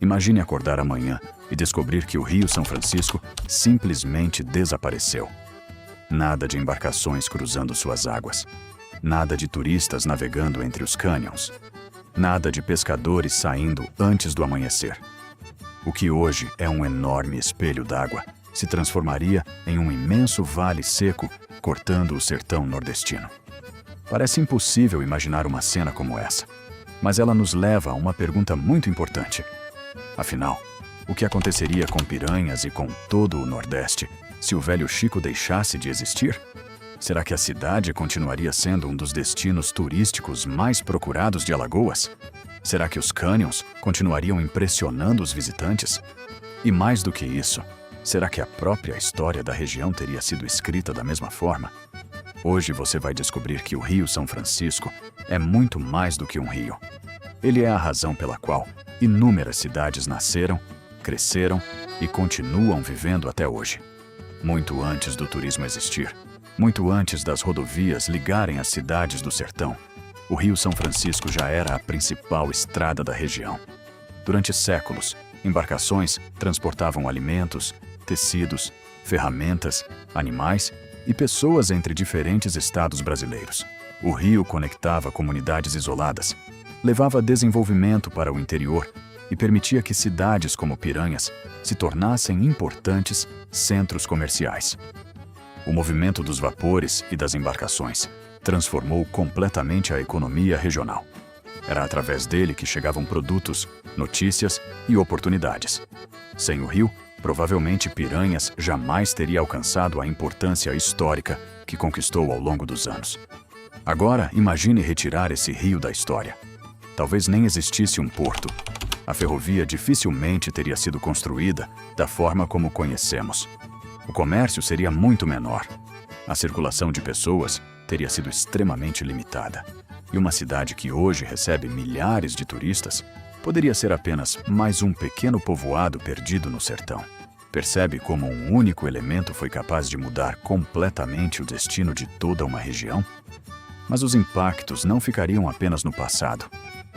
Imagine acordar amanhã e descobrir que o Rio São Francisco simplesmente desapareceu. Nada de embarcações cruzando suas águas. Nada de turistas navegando entre os cânions. Nada de pescadores saindo antes do amanhecer. O que hoje é um enorme espelho d'água se transformaria em um imenso vale seco cortando o sertão nordestino. Parece impossível imaginar uma cena como essa, mas ela nos leva a uma pergunta muito importante. Afinal, o que aconteceria com Piranhas e com todo o Nordeste se o Velho Chico deixasse de existir? Será que a cidade continuaria sendo um dos destinos turísticos mais procurados de Alagoas? Será que os cânions continuariam impressionando os visitantes? E mais do que isso, será que a própria história da região teria sido escrita da mesma forma? Hoje você vai descobrir que o Rio São Francisco é muito mais do que um rio. Ele é a razão pela qual inúmeras cidades nasceram, cresceram e continuam vivendo até hoje. Muito antes do turismo existir, muito antes das rodovias ligarem as cidades do sertão, o Rio São Francisco já era a principal estrada da região. Durante séculos, embarcações transportavam alimentos, tecidos, ferramentas, animais e pessoas entre diferentes estados brasileiros. O rio conectava comunidades isoladas, levava desenvolvimento para o interior e permitia que cidades como Piranhas se tornassem importantes centros comerciais. O movimento dos vapores e das embarcações transformou completamente a economia regional. Era através dele que chegavam produtos, notícias e oportunidades. Sem o rio, provavelmente Piranhas jamais teria alcançado a importância histórica que conquistou ao longo dos anos. Agora, imagine retirar esse rio da história. Talvez nem existisse um porto. A ferrovia dificilmente teria sido construída da forma como conhecemos. O comércio seria muito menor. A circulação de pessoas teria sido extremamente limitada. E uma cidade que hoje recebe milhares de turistas poderia ser apenas mais um pequeno povoado perdido no sertão. Percebe como um único elemento foi capaz de mudar completamente o destino de toda uma região? Mas os impactos não ficariam apenas no passado.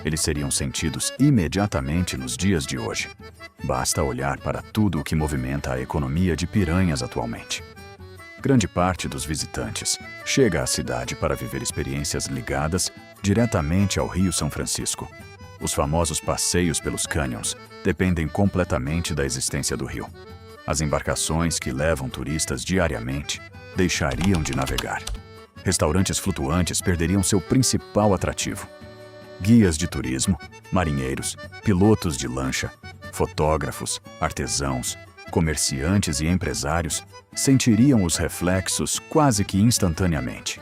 Eles seriam sentidos imediatamente nos dias de hoje. Basta olhar para tudo o que movimenta a economia de Piranhas atualmente. Grande parte dos visitantes chega à cidade para viver experiências ligadas diretamente ao Rio São Francisco. Os famosos passeios pelos cânions dependem completamente da existência do rio. As embarcações que levam turistas diariamente deixariam de navegar. Restaurantes flutuantes perderiam seu principal atrativo. Guias de turismo, marinheiros, pilotos de lancha, fotógrafos, artesãos, comerciantes e empresários sentiriam os reflexos quase que instantaneamente.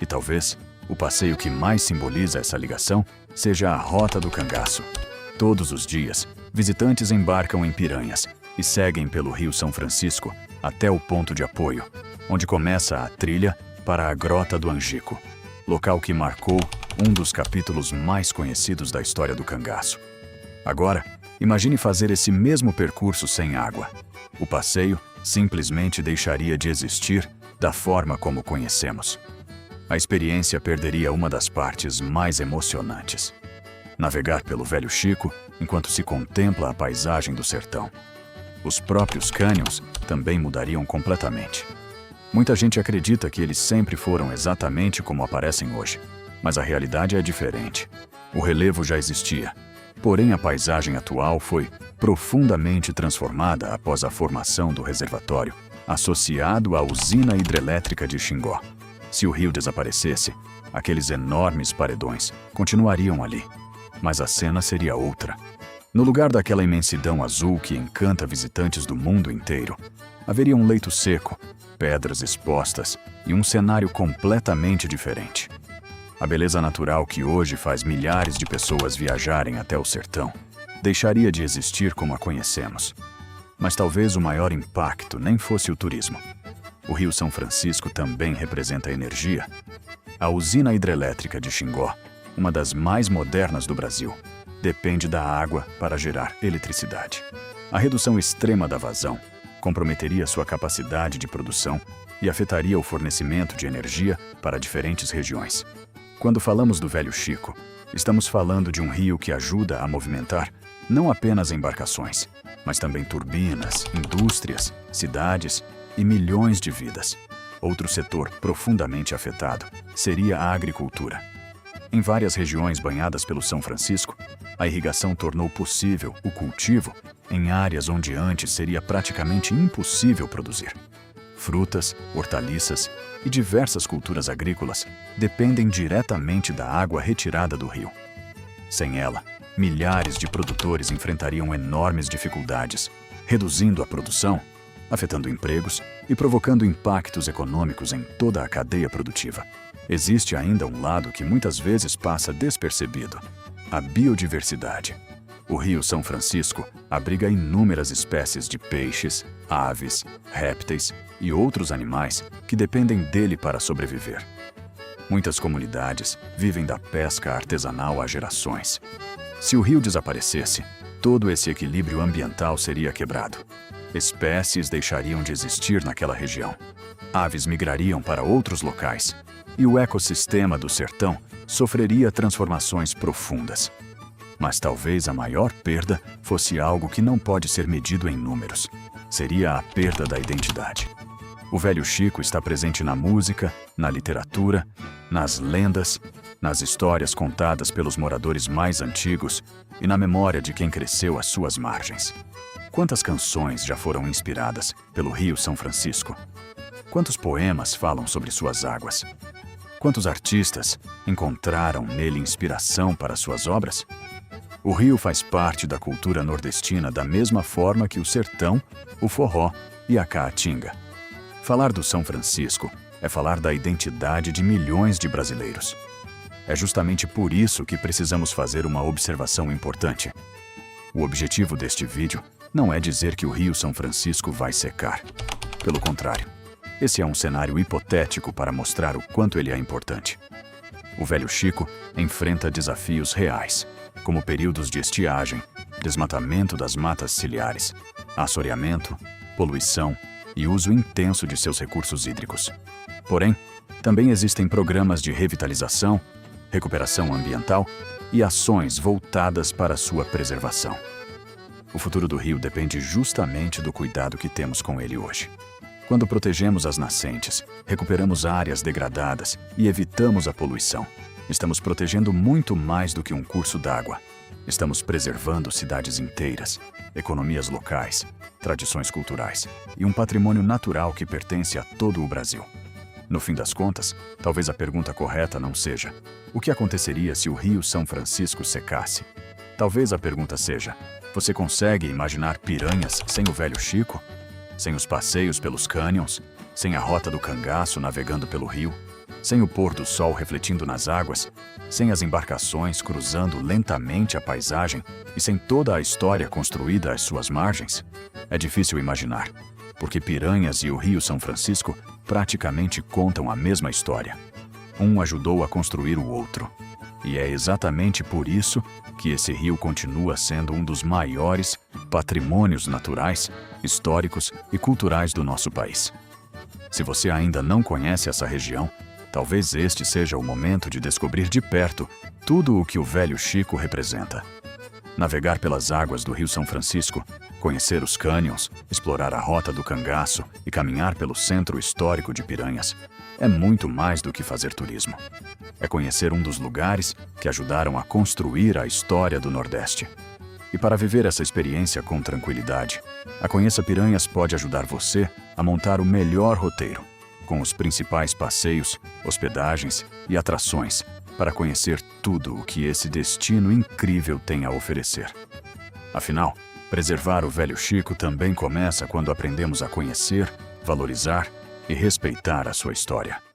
E talvez o passeio que mais simboliza essa ligação seja a Rota do Cangaço. Todos os dias, visitantes embarcam em Piranhas e seguem pelo Rio São Francisco até o ponto de apoio, onde começa a trilha para a Grota do Angico, local que marcou um dos capítulos mais conhecidos da história do cangaço. Agora, imagine fazer esse mesmo percurso sem água. O passeio simplesmente deixaria de existir da forma como conhecemos. A experiência perderia uma das partes mais emocionantes. Navegar pelo Velho Chico enquanto se contempla a paisagem do sertão. Os próprios cânions também mudariam completamente. Muita gente acredita que eles sempre foram exatamente como aparecem hoje, mas a realidade é diferente. O relevo já existia, porém a paisagem atual foi profundamente transformada após a formação do reservatório, associado à usina hidrelétrica de Xingó. Se o rio desaparecesse, aqueles enormes paredões continuariam ali, mas a cena seria outra. No lugar daquela imensidão azul que encanta visitantes do mundo inteiro, haveria um leito seco, pedras expostas e um cenário completamente diferente. A beleza natural que hoje faz milhares de pessoas viajarem até o sertão deixaria de existir como a conhecemos. Mas talvez o maior impacto nem fosse o turismo. O Rio São Francisco também representa energia. A usina hidrelétrica de Xingó, uma das mais modernas do Brasil, depende da água para gerar eletricidade. A redução extrema da vazão comprometeria sua capacidade de produção e afetaria o fornecimento de energia para diferentes regiões. Quando falamos do Velho Chico, estamos falando de um rio que ajuda a movimentar Não apenas embarcações, mas também turbinas, indústrias, cidades e milhões de vidas. Outro setor profundamente afetado seria a agricultura. Em várias regiões banhadas pelo São Francisco, a irrigação tornou possível o cultivo em áreas onde antes seria praticamente impossível produzir. Frutas, hortaliças e diversas culturas agrícolas dependem diretamente da água retirada do rio. Sem ela, milhares de produtores enfrentariam enormes dificuldades, reduzindo a produção, afetando empregos e provocando impactos econômicos em toda a cadeia produtiva. Existe ainda um lado que muitas vezes passa despercebido: a biodiversidade. O Rio São Francisco abriga inúmeras espécies de peixes, aves, répteis e outros animais que dependem dele para sobreviver. Muitas comunidades vivem da pesca artesanal há gerações. Se o rio desaparecesse, todo esse equilíbrio ambiental seria quebrado. Espécies deixariam de existir naquela região. Aves migrariam para outros locais e o ecossistema do sertão sofreria transformações profundas. Mas talvez a maior perda fosse algo que não pode ser medido em números. Seria a perda da identidade. O Velho Chico está presente na música, na literatura, nas lendas, nas histórias contadas pelos moradores mais antigos e na memória de quem cresceu às suas margens. Quantas canções já foram inspiradas pelo Rio São Francisco? Quantos poemas falam sobre suas águas? Quantos artistas encontraram nele inspiração para suas obras? O rio faz parte da cultura nordestina da mesma forma que o sertão, o forró e a caatinga. Falar do São Francisco é falar da identidade de milhões de brasileiros. É justamente por isso que precisamos fazer uma observação importante. O objetivo deste vídeo não é dizer que o Rio São Francisco vai secar. Pelo contrário, esse é um cenário hipotético para mostrar o quanto ele é importante. O Velho Chico enfrenta desafios reais, como períodos de estiagem, desmatamento das matas ciliares, assoreamento, poluição e uso intenso de seus recursos hídricos. Porém, também existem programas de revitalização, recuperação ambiental e ações voltadas para sua preservação. O futuro do rio depende justamente do cuidado que temos com ele hoje. Quando protegemos as nascentes, recuperamos áreas degradadas e evitamos a poluição, estamos protegendo muito mais do que um curso d'água. Estamos preservando cidades inteiras, economias locais, tradições culturais e um patrimônio natural que pertence a todo o Brasil. No fim das contas, talvez a pergunta correta não seja: o que aconteceria se o Rio São Francisco secasse? Talvez a pergunta seja: você consegue imaginar piranhas sem o Velho Chico? Sem os passeios pelos cânions? Sem a Rota do Cangaço navegando pelo rio? Sem o pôr do sol refletindo nas águas? Sem as embarcações cruzando lentamente a paisagem e sem toda a história construída às suas margens? É difícil imaginar, porque Piranhas e o Rio São Francisco praticamente contam a mesma história. Um ajudou a construir o outro. E é exatamente por isso que esse rio continua sendo um dos maiores patrimônios naturais, históricos e culturais do nosso país. Se você ainda não conhece essa região, talvez este seja o momento de descobrir de perto tudo o que o Velho Chico representa. Navegar pelas águas do Rio São Francisco, conhecer os cânions, explorar a Rota do Cangaço e caminhar pelo centro histórico de Piranhas é muito mais do que fazer turismo. É conhecer um dos lugares que ajudaram a construir a história do Nordeste. E para viver essa experiência com tranquilidade, a Conheça Piranhas pode ajudar você a montar o melhor roteiro, com os principais passeios, hospedagens e atrações, para conhecer tudo o que esse destino incrível tem a oferecer. Afinal, preservar o Velho Chico também começa quando aprendemos a conhecer, valorizar e respeitar a sua história.